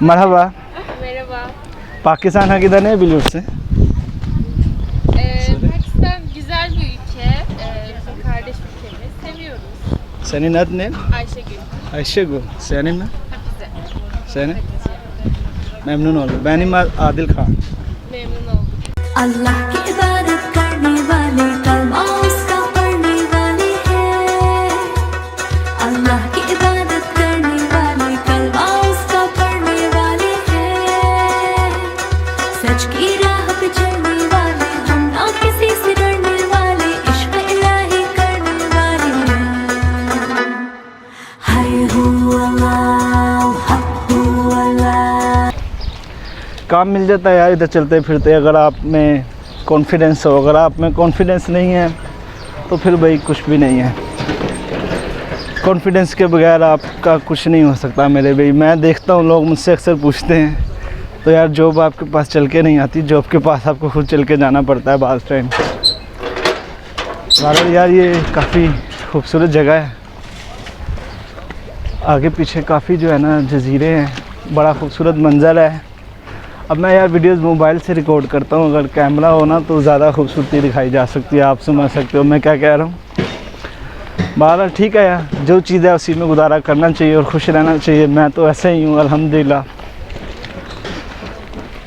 Merhaba. Merhaba. Pakistan hakkında ne biliyorsun? Pakistan güzel bir ülke. Bizim kardeş ülkemiz. Seviyoruz. Senin adın ne? Ayşegül. Ayşegül. Senin mi? Hafize. Senin? Memnun oldum. Benim Adil Khan. Memnun oldum. अल्लाह की इबादत करने वाले कलमा उसका पढ़ने वाले हैं। अल्लाह की इबादत करने वाले कलमा उसका पढ़ने वाले हैं। सच की राह पे चलने वाले हम ना किसी से डरने वाले इश्क इलाही करने वाले हैं। हाय हू अल्लाह हक हू अल्लाह। काम मिल जाता है यार इधर चलते फिरते। अगर आप में कॉन्फिडेंस हो, अगर आप में कॉन्फिडेंस नहीं है तो फिर भाई कुछ भी नहीं है। कॉन्फिडेंस के बगैर आपका कुछ नहीं हो सकता मेरे भाई। मैं देखता हूँ लोग मुझसे अक्सर पूछते हैं तो यार जॉब आपके पास चल के नहीं आती, जॉब के पास आपको खुद चल के जाना पड़ता है बाज़ टाइम। यार ये काफ़ी खूबसूरत जगह है। आगे पीछे काफ़ी जो है ना जजीरे हैं, बड़ा खूबसूरत मंज़र है। अब मैं यार वीडियोस मोबाइल से रिकॉर्ड करता हूँ, अगर कैमरा हो ना तो ज़्यादा खूबसूरती दिखाई जा सकती है, आप समझ सकते हो मैं क्या कह रहा हूँ। बहरहाल ठीक है यार, जो चीज़ है उसी में गुजारा करना चाहिए और खुश रहना चाहिए। मैं तो ऐसे ही हूँ अल्हम्दुलिल्लाह,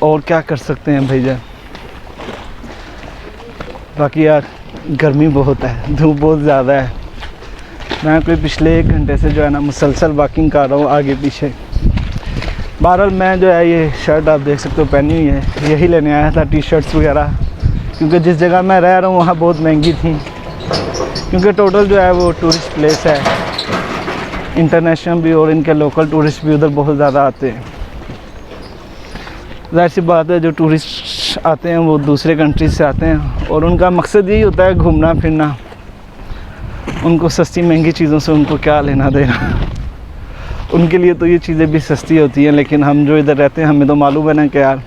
और क्या कर सकते हैं भैया। बाकी यार गर्मी बहुत है, धूप बहुत ज़्यादा है। मैं कोई पिछले 1 घंटे से जो है ना मुसलसल वॉकिंग कर रहा हूँ आगे पीछे। बहरहाल मैं जो है ये शर्ट आप देख सकते हो पहनी हुई है, यही लेने आया था, टी शर्ट्स वगैरह, क्योंकि जिस जगह मैं रह रहा हूँ वहाँ बहुत महंगी थी। क्योंकि टोटल जो है वो टूरिस्ट प्लेस है, इंटरनेशनल भी और इनके लोकल टूरिस्ट भी उधर बहुत ज़्यादा आते हैं। ज़ाहिर सी बात है जो टूरिस्ट आते हैं वो दूसरे कंट्री से आते हैं और उनका मकसद यही होता है घूमना फिरना। उनको सस्ती महंगी चीज़ों से उनको क्या लेना देना। उनके लिए तो ये चीज़ें भी सस्ती होती हैं, लेकिन हम जो इधर रहते हैं हमें तो मालूम है ना कि यार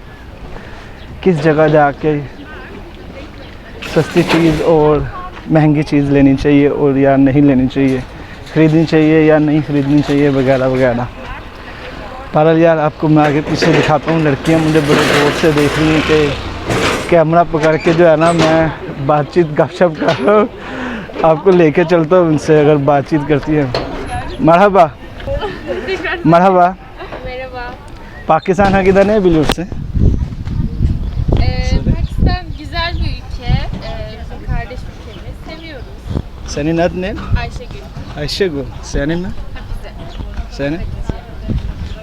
किस जगह जाके सस्ती चीज़ और महंगी चीज़ लेनी चाहिए और या नहीं लेनी चाहिए, ख़रीदनी चाहिए या नहीं ख़रीदनी चाहिए वगैरह वगैरह। पर यार आपको मैं आगे पीछे दिखाता हूँ। लड़कियाँ मुझे बड़े ज़ोर से देख रही हैं कि कैमरा पकड़ के जो है ना मैं बातचीत गपशप कर रहा हूँ, आपको लेके चलता हूँ उनसे अगर बातचीत करती है। मरहबा Merhaba. Merhaba. Pakistan hakkında ne biliyorsun? Pakistan güzel bir ülke. Bizim kardeş ülkemiz. Seviyoruz. Senin adın ne? Ayşegül. Ayşegül. Senin mi? Hafize. Senin?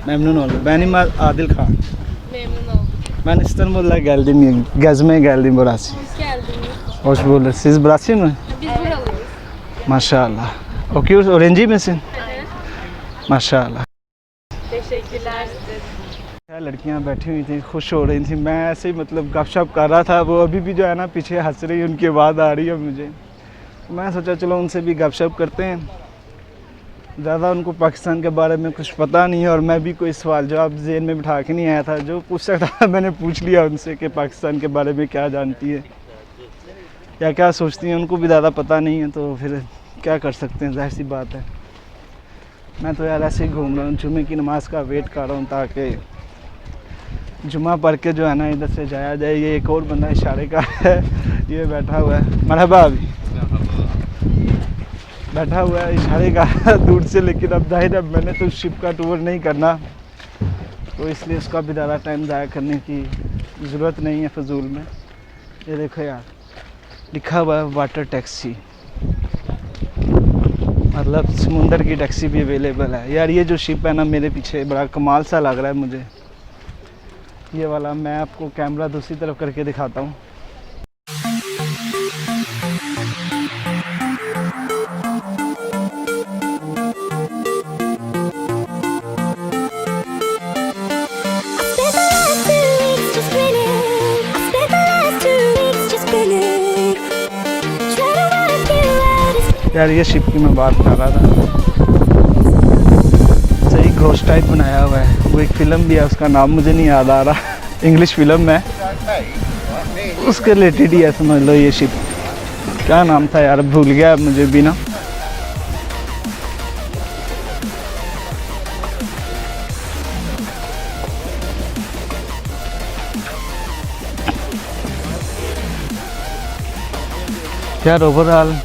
Memnun oldum. Benim Adil Khan. Memnun oldum. Ben İstanbul'a geldim, gezmeye geldim burası. Hoş geldiniz. Hoş bulduk. Siz burası mı? Biz buralıyız. Maşallah. Okuyoruz, öğrenci misin? माशाल्लाह। Teşekkürler. लड़कियां बैठी हुई थी, खुश हो रही थी। मैं ऐसे ही मतलब गपशप कर रहा था, वो अभी भी जो है ना पीछे हंस रही, उनकी आवाज़ आ रही है मुझे। मैं सोचा चलो उनसे भी गपशप करते हैं। ज़्यादा उनको पाकिस्तान के बारे में कुछ पता नहीं है और मैं भी कोई सवाल जवाब ज़हन में बिठा के नहीं आया था। जो पूछ सकता था मैंने पूछ लिया उनसे कि पाकिस्तान के बारे में क्या जानती है या क्या सोचती हैं। उनको भी ज़्यादा पता नहीं है तो फिर क्या कर सकते हैं, जाहिर सी बात है। मैं तो यार ऐसे ही घूम रहा हूँ, जुमे की नमाज़ का वेट कर रहा हूँ ताकि जुमा पढ़ के जो है ना इधर से जाया जाए। ये एक और बंदा इशारे का है, ये बैठा हुआ है, मरहबा अभी बैठा हुआ है इशारे का दूर से। लेकिन अब जाहिर है मैंने तो शिप का टूर नहीं करना, तो इसलिए उसका भी ज़्यादा टाइम ज़ाया करने की ज़रूरत नहीं है फजूल में। ये देखो यार लिखा हुआ है वाटर टैक्सी, मतलब समुंदर की टैक्सी भी अवेलेबल है। यार ये जो शिप है ना मेरे पीछे बड़ा कमाल सा लग रहा है मुझे, ये वाला। मैं आपको कैमरा दूसरी तरफ करके दिखाता हूँ। यार ये शिप की मैं बात कर रहा था, सही घोस्ट टाइप बनाया हुआ है। वो एक फ़िल्म भी है, उसका नाम मुझे नहीं याद आ रहा, इंग्लिश फिल्म है, उसके रिलेटेड ही है समझ लो ये शिप। क्या नाम था यार, भूल गया मुझे भी ना। यार ओवरऑल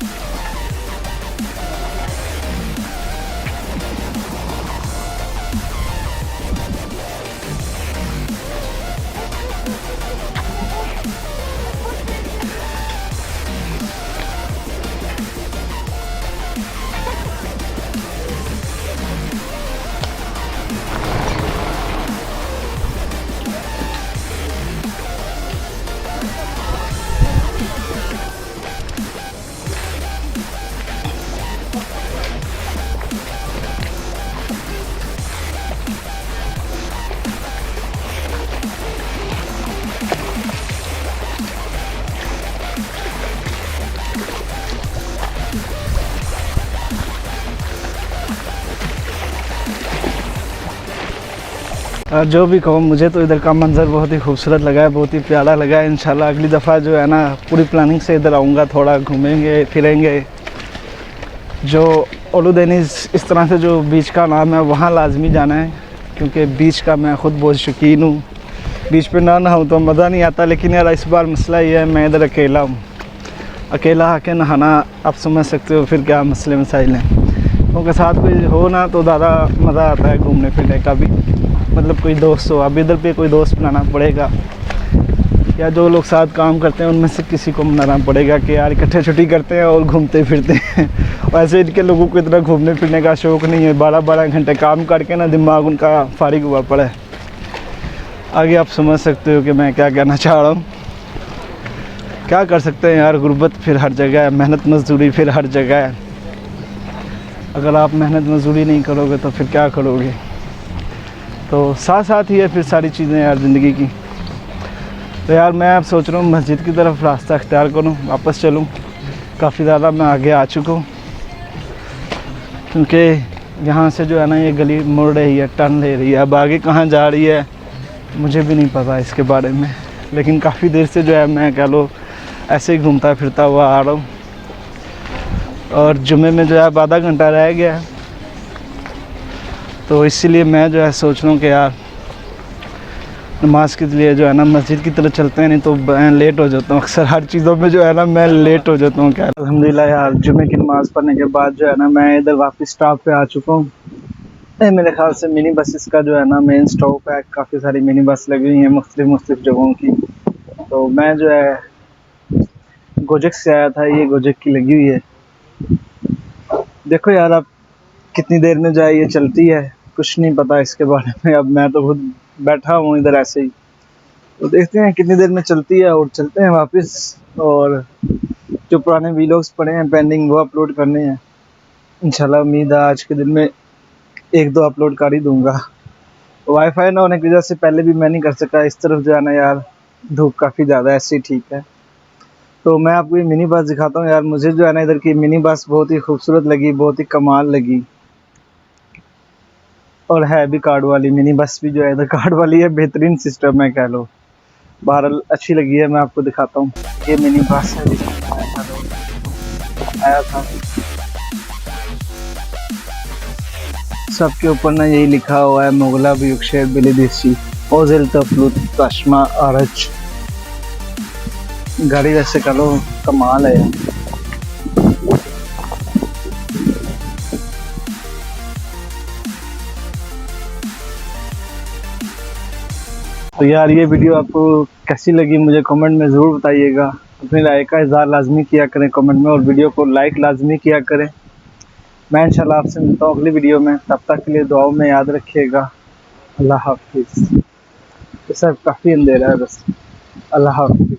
और जो भी कहो, मुझे तो इधर का मंज़र बहुत ही खूबसूरत लगा है, बहुत ही प्यारा लगा है। इंशाल्लाह अगली दफ़ा जो है ना पूरी प्लानिंग से इधर आऊँगा, थोड़ा घूमेंगे फिरेंगे। जो ओलू डेनिज़ इस तरह से जो बीच का नाम है वहाँ लाजमी जाना है, क्योंकि बीच का मैं ख़ुद बहुत शौकीन हूँ। बीच पे ना नहाऊँ तो मज़ा नहीं आता, लेकिन यार इस बार मसला ये है मैं इधर अकेला हूँ। अकेला आके नहाना आप समझ सकते हो फिर क्या मसले मसाइल हैं। क्योंकि साथ कोई हो ना तो ज़्यादा मज़ा आता है घूमने फिरने का भी, मतलब कोई दोस्त हो। अब इधर पे कोई दोस्त बनाना पड़ेगा, या जो लोग साथ काम करते हैं उनमें से किसी को मनाना पड़ेगा कि यार इकट्ठे छुट्टी करते हैं और घूमते फिरते हैं। वैसे इनके लोगों को इतना घूमने फिरने का शौक़ नहीं है, 12-12 घंटे काम करके ना दिमाग उनका फारिग हुआ पड़ा है। आगे आप समझ सकते हो कि मैं क्या कहना चाह रहा हूँ। क्या कर सकते हैं यार, गुर्बत फिर हर जगह है, मेहनत मजदूरी फिर हर जगह है। अगर आप मेहनत मजदूरी नहीं करोगे तो फिर क्या करोगे। तो साथ साथ ही है फिर सारी चीज़ें यार ज़िंदगी की। तो यार मैं अब सोच रहा हूँ मस्जिद की तरफ रास्ता अख्तियार करूँ, वापस चलूँ। काफ़ी ज़्यादा मैं आगे आ चुका हूँ, क्योंकि यहाँ से जो है ना ये गली मुड़ रही है, टर्न ले रही है। अब आगे कहाँ जा रही है मुझे भी नहीं पता इसके बारे में, लेकिन काफ़ी देर से जो है मैं कह लो ऐसे ही घूमता फिरता हुआ आ रहा हूँ। और जुमे में जो है अब आधा घंटा रह गया है, तो इसीलिए मैं जो है सोच रहा हूँ कि यार नमाज के लिए जो है ना मस्जिद की तरफ चलते हैं, नहीं तो मैं लेट हो जाता हूँ। अक्सर हर चीज़ों में जो है ना मैं लेट हो जाता हूँ। क्या अल्हम्दुलिल्लाह यार जुमे की नमाज़ पढ़ने के बाद जो है ना मैं इधर वापस स्टॉप पे आ चुका हूँ। मेरे ख्याल से मिनी बसेस का जो है ना मेन स्टॉप है, काफ़ी सारी मिनी बस लगी हुई हैं मुख्तलिफ जगहों की। तो मैं जो है गोजक से आया था, ये गोजक की लगी हुई है। देखो यार अब कितनी देर में जो है ये चलती है कुछ नहीं पता इसके बारे में। अब मैं तो खुद बैठा हूँ इधर ऐसे ही, तो देखते हैं कितनी देर में चलती है और चलते हैं वापस। और जो पुराने वीलॉग्स पड़े हैं पेंडिंग वो अपलोड करने हैं। इंशाल्लाह उम्मीद है आज के दिन में 1-2 अपलोड कर ही दूँगा। वाईफाई ना होने की वजह से पहले भी मैं नहीं कर सका। इस तरफ जो है ना यार धूप काफ़ी ज़्यादा ऐसे ही ठीक है। तो मैं आपको ये मिनी बस दिखाता हूँ यार। मुझे जो है ना इधर की मिनी बस बहुत ही खूबसूरत लगी, बहुत ही कमाल लगी। और है भी कार्ड वाली, मिनी बस भी जो है इधर कार्ड वाली है। बेहतरीन सिस्टम है कह लो, बहरहाल अच्छी लगी है। मैं आपको दिखाता हूँ, ये मिनी बस है जिसमें आया था। सबके ऊपर ना यही लिखा हुआ है मुगला ब्यूकशेर बिलिदिसी ओजिल तफलुत तश्मा आरज। गाड़ी वैसे कह लो कमाल है। तो यार ये वीडियो आपको कैसी लगी मुझे कमेंट में ज़रूर बताइएगा। अपनी राय का इज़हार लाजमी किया करें कमेंट में, और वीडियो को लाइक लाजमी किया करें। मैं इंशाल्लाह आपसे मिलता हूँ अगली वीडियो में, तब तक के लिए दुआओं में याद रखिएगा। अल्लाह हाफिज़। ये सब काफ़ी अंधेरा है बस। अल्लाह हाफिज़।